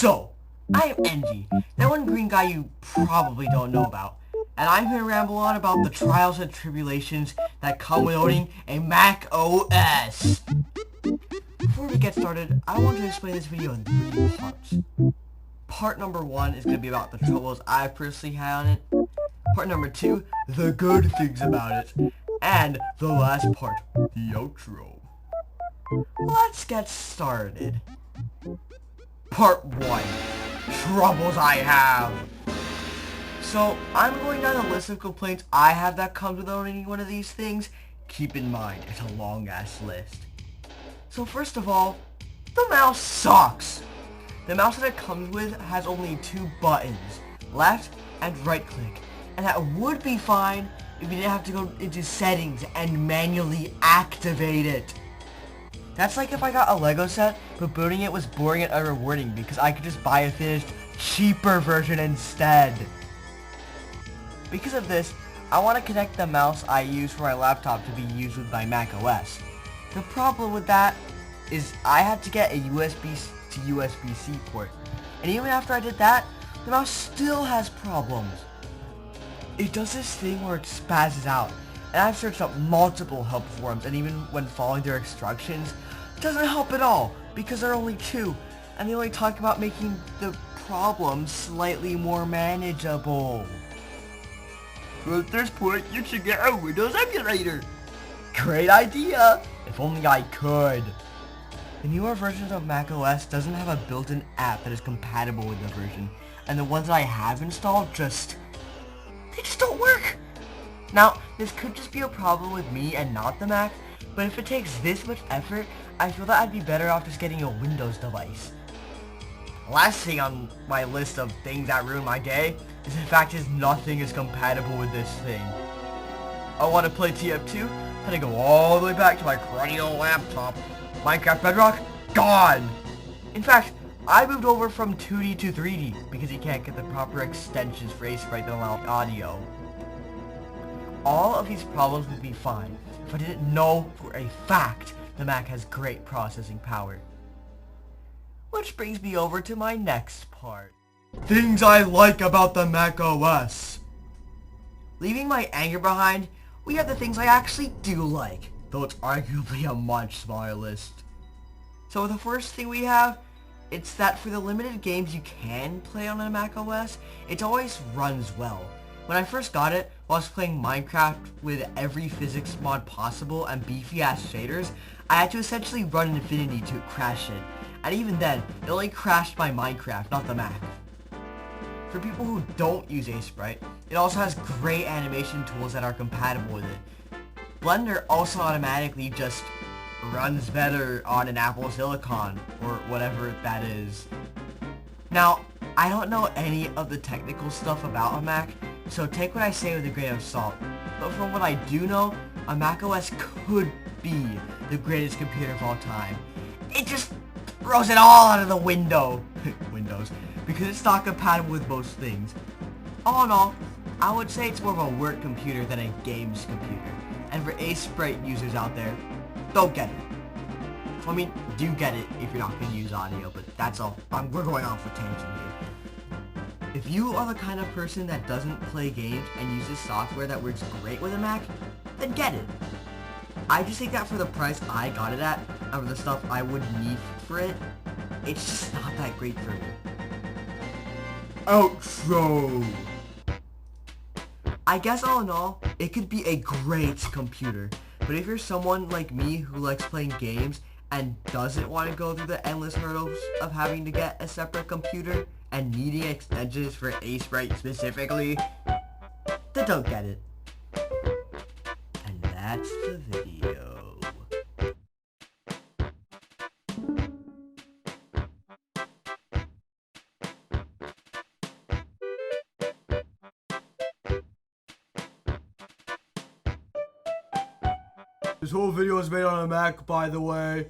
So, I am Envy, that one green guy you probably don't know about, and I'm here to ramble on about the trials and tribulations that come with owning a Mac OS. Before we get started, I want to explain this video in 3 parts. Part number 1 is going to be about the troubles I personally had on it. Part number 2, the good things about it. And the last part, the outro. Let's get started. Part 1, troubles I have. So, I'm going down a list of complaints I have that comes with owning one of these things. Keep in mind, it's a long-ass list. So first of all, the mouse sucks. The mouse that it comes with has only 2 buttons, left and right click. And that would be fine if you didn't have to go into settings and manually activate it. That's like if I got a Lego set, but building it was boring and unrewarding because I could just buy a finished, cheaper version instead. Because of this, I want to connect the mouse I use for my laptop to be used with my macOS. The problem with that is I had to get a USB to USB-C port. And even after I did that, the mouse still has problems. It does this thing where it spazzes out. And I've searched up multiple help forums, and even when following their instructions, it doesn't help at all, because there are only 2, and they only talk about making the problem slightly more manageable. Well, at this point, you should get a Windows emulator. Great idea! If only I could. The newer versions of macOS doesn't have a built-in app that is compatible with the version, and the ones that I have installed they just don't work. Now, this could just be a problem with me and not the Mac, but if it takes this much effort, I feel that I'd be better off just getting a Windows device. Last thing on my list of things that ruin my day is the fact is nothing is compatible with this thing. I want to play TF2, had to go all the way back to my cruddy old laptop. Minecraft Bedrock, gone! In fact, I moved over from 2D to 3D because you can't get the proper extensions for a sprite that allow audio. All of these problems would be fine if I didn't know for a fact the Mac has great processing power. Which brings me over to my next part. Things I like about the Mac OS. Leaving my anger behind, we have the things I actually do like, though it's arguably a much smaller list. So the first thing we have, it's that for the limited games you can play on a Mac OS, it always runs well. When I first got it, while I was playing Minecraft with every physics mod possible and beefy ass shaders, I had to essentially run Infinity to crash it. And even then, it only crashed my Minecraft, not the Mac. For people who don't use Sprite, it also has great animation tools that are compatible with it. Blender also automatically just runs better on an Apple Silicon, or whatever that is. Now, I don't know any of the technical stuff about a Mac, so take what I say with a grain of salt. But from what I do know, a macOS could be the greatest computer of all time. It just throws it all out of the window. Windows. Because it's not compatible with most things. All in all, I would say it's more of a work computer than a games computer. And for Sprite users out there, don't get it. I mean, do get it if you're not going to use audio, but that's all. We're going off a tangent here. If you are the kind of person that doesn't play games and uses software that works great with a Mac, then get it. I just think that for the price I got it at, and for the stuff I would need for it, it's just not that great for me. Outro! I guess all in all, it could be a great computer, but if you're someone like me who likes playing games and doesn't want to go through the endless hurdles of having to get a separate computer and needing extensions for Sprite specifically, then don't get it. And that's the video. This whole video is made on a Mac, by the way.